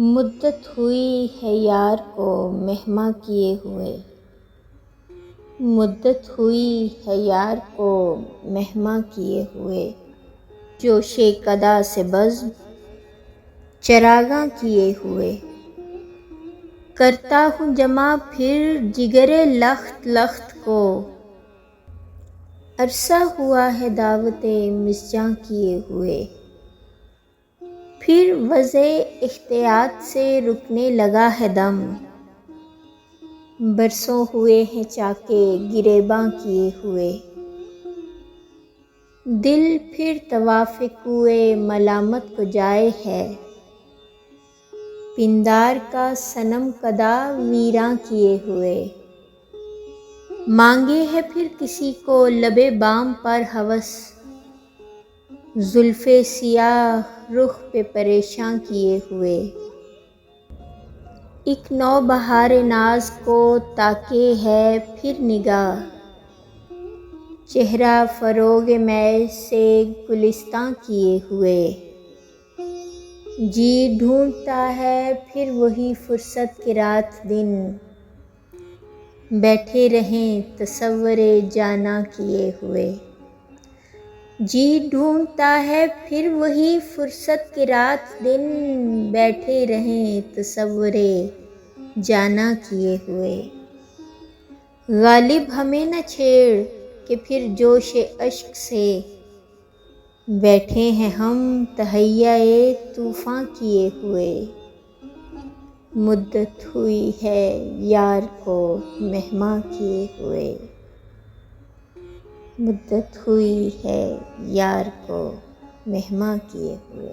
مدت ہوئی ہے یار کو مہماں کیے ہوئے، مدت ہوئی ہے یار کو مہماں کیے ہوئے، جوش قدا سے بزم چراغاں کیے ہوئے، کرتا ہوں جمع پھر جگر لخت لخت کو، عرصہ ہوا ہے دعوت مسجاں کیے ہوئے، پھر وضع احتیاط سے رکنے لگا ہے دم، برسوں ہوئے ہیں چاکے گریباں کیے ہوئے، دل پھر طواف کوئے ملامت کو جائے ہے، پندار کا صنم کدا ویراں کیے ہوئے، مانگے ہے پھر کسی کو لب بام پر ہوس، زلف سیاہ رخ پہ پریشاں کیے ہوئے، ایک نو بہار ناز کو تاکے ہے پھر نگاہ، چہرہ فروغ مے سے گلستاں کیے ہوئے، جی ڈھونڈتا ہے پھر وہی فرصت کے رات دن، بیٹھے رہیں تصور جانا کیے ہوئے، جی ڈھونڈتا ہے پھر وہی فرصت کے رات دن، بیٹھے رہیں تصور جانا کیے ہوئے، غالب ہمیں نہ چھیڑ کہ پھر جوش اشک سے، بیٹھے ہیں ہم تہیہ طوفاں کیے ہوئے، مدت ہوئی ہے یار کو مہماں کیے ہوئے، مدت ہوئی ہے یار کو مہماں کیے ہوئے۔